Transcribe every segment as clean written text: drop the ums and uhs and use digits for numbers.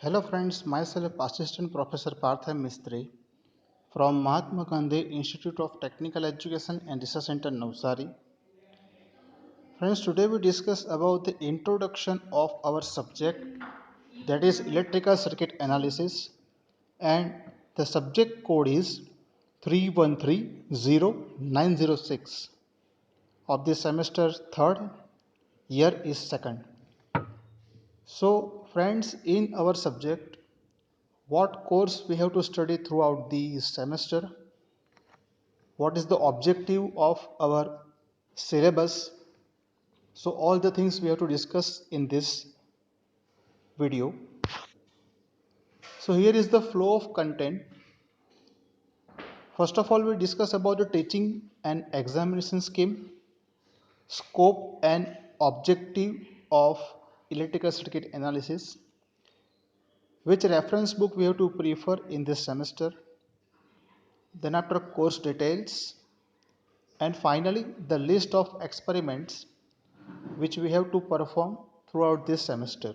Hello friends, myself Assistant Professor Partha Mistry from Mahatma Gandhi Institute of Technical Education and Research Center Navsari. Friends, today we discuss about the introduction of our subject, that is electrical circuit analysis, and the subject code is 3130-906 of the semester 3rd, year is 2nd. So friends, in our subject, what course we have to study throughout the semester, what is the objective of our syllabus. So all the things we have to discuss in this video. So here is the flow of content. First of all, we discuss about the teaching and examination scheme, scope and objective of electrical circuit analysis, which reference book we have to prefer in this semester, then after course details, and finally the list of experiments which we have to perform throughout this semester.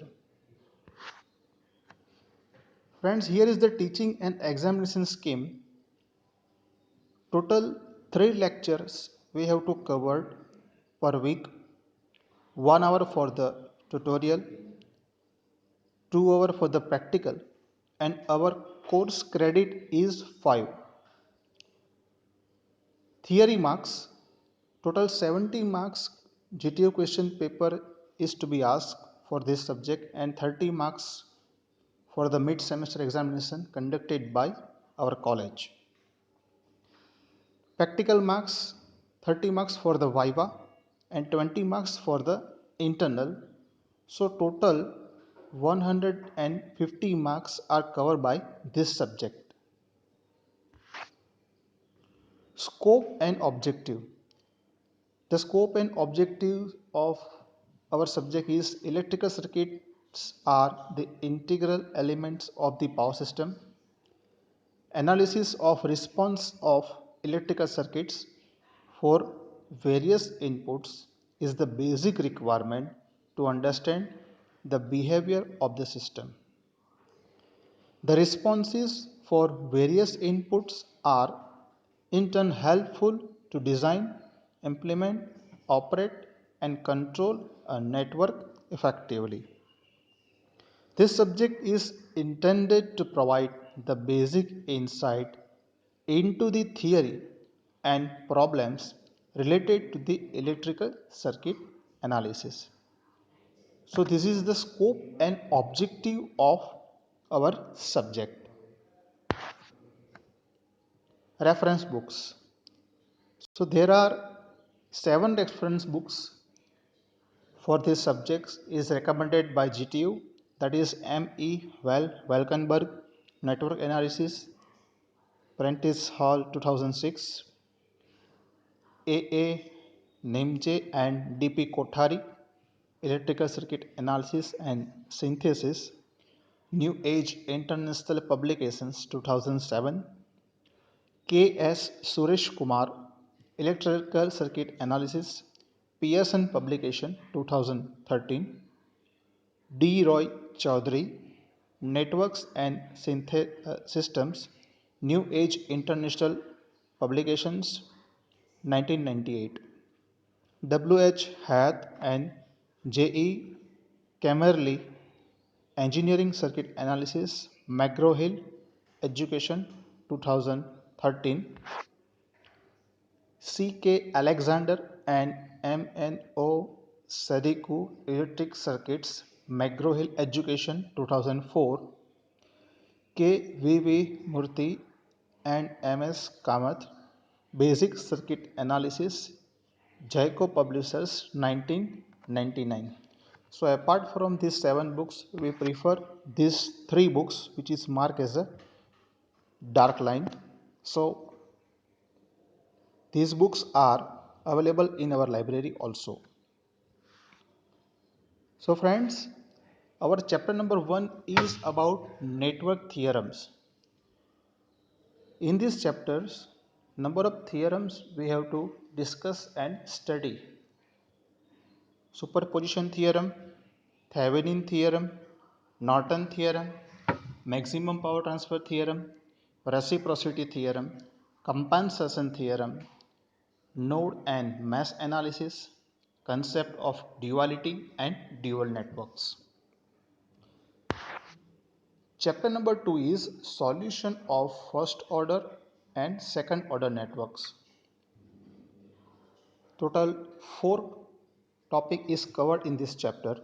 Friends, here is the teaching and examination scheme. Total 3 lectures we have to cover per week. 1 hour for the tutorial, 2 hour for the practical, and our course credit is 5. Theory marks, total 70 marks GTO question paper is to be asked for this subject, and 30 marks for the mid semester examination conducted by our college. Practical marks, 30 marks for the viva and 20 marks for the internal. So total 150 marks are covered by this subject. Scope and objective. The scope and objective of our subject is electrical circuits are the integral elements of the power system. Analysis of response of electrical circuits for various inputs is the basic requirement to understand the behavior of the system. The responses for various inputs are in turn helpful to design, implement, operate, and control a network effectively. This subject is intended to provide the basic insight into the theory and problems related to the electrical circuit analysis. So this is the scope and objective of our subject. Reference books. So there are 7 reference books for these subjects is recommended by GTU, that is M.E. Valkenburg Network Analysis, Prentice Hall 2006, A.A. Nimje and D.P. Kothari Electrical Circuit Analysis and Synthesis, New Age International Publications 2007, K.S. Suresh Kumar Electrical Circuit Analysis, Pearson Publication 2013, D. Roy Chaudhary Networks and Systems, New Age International Publications 1998, W. H. Hath and J. E. Kamerly Engineering Circuit Analysis, McGraw-Hill Education 2013, C. K. Alexander and M. N. O. Sadiku Electric Circuits, McGraw-Hill Education 2004, K. V. V. Murthy and M. S. Kamath Basic Circuit Analysis, Jaico Publishers 1999. So apart from these 7 books, we prefer these 3 books which is marked as a dark line. So these books are available in our library also. So friends, our chapter number 1 is about network theorems. In these chapters, number of theorems we have to discuss and study. Superposition theorem, Thevenin theorem, Norton theorem, maximum power transfer theorem, reciprocity theorem, compensation theorem, node and mesh analysis, concept of duality and dual networks. Chapter number 2 is solution of first order and second order networks. Total 4 topic is covered in this chapter.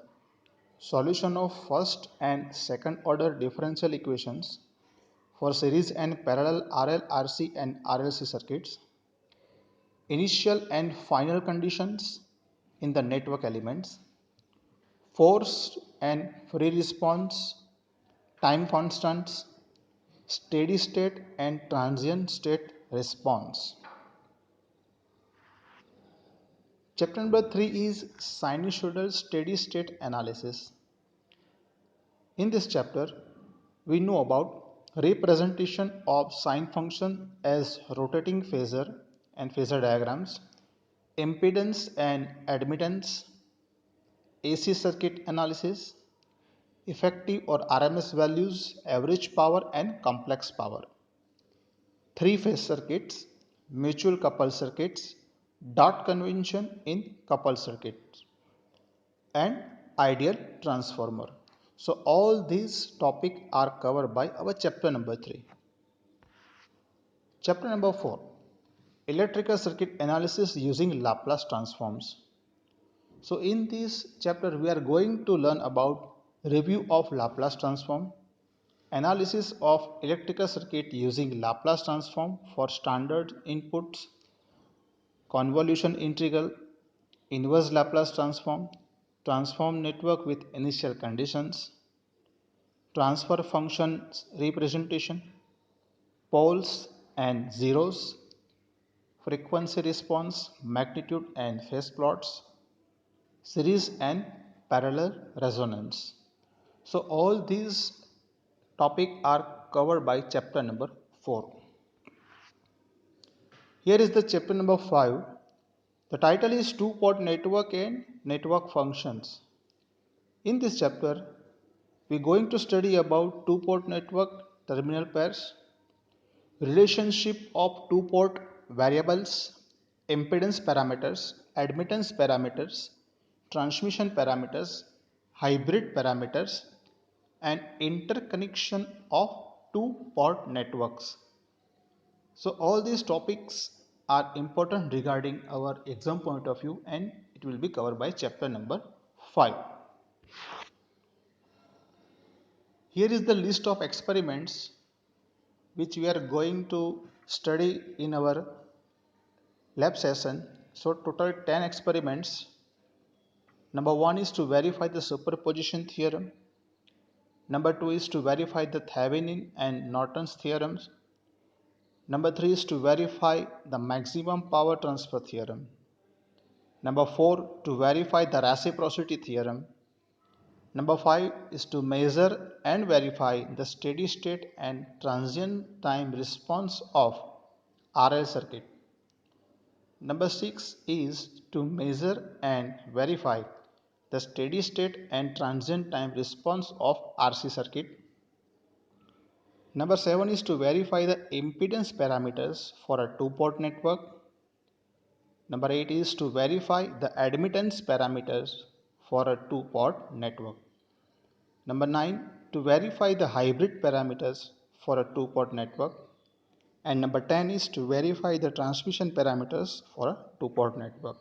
Solution of first and second order differential equations for series and parallel RL, RC and RLC circuits. Initial and final conditions in the network elements. Forced and free response, time constants, steady state and transient state response. Chapter number 3 is sinusoidal steady state analysis. In this chapter, we know about representation of sine function as rotating phasor and phasor diagrams, impedance and admittance, AC circuit analysis, effective or RMS values, average power and complex power. Three-phase circuits, mutual coupled circuits, dot convention in coupled circuits, and ideal transformer. So all these topics are covered by our chapter number 3. Chapter number 4, electrical circuit analysis using Laplace transforms. So in this chapter we are going to learn about review of Laplace transform, analysis of electrical circuit using Laplace transform for standard inputs, convolution integral, inverse Laplace transform, transform network with initial conditions, transfer functions representation, poles and zeros, frequency response, magnitude and phase plots, series and parallel resonance. So all these topics are covered by chapter number 4. Here is the chapter number 5. The title is two-port network and network functions. In this chapter, we are going to study about two-port network terminal pairs, relationship of two-port variables, impedance parameters, admittance parameters, transmission parameters, hybrid parameters, and interconnection of two-port networks. So all these topics are important regarding our exam point of view, and it will be covered by chapter number 5. Here is the list of experiments which we are going to study in our lab session. So total 10 experiments. Number 1 is to verify the superposition theorem. Number 2 is to verify the Thevenin and Norton's theorems. Number 3 is to verify the maximum power transfer theorem. Number 4, to verify the reciprocity theorem. Number 5 is to measure and verify the steady state and transient time response of RL circuit. Number 6 is to measure and verify the steady state and transient time response of RC circuit. Number 7 is to verify the impedance parameters for a two-port network. Number 8 is to verify the admittance parameters for a two-port network. Number 9, to verify the hybrid parameters for a two-port network. And number 10 is to verify the transmission parameters for a two-port network.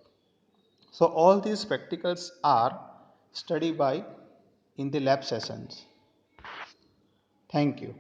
So all these practicals are studied by in the lab sessions. Thank you.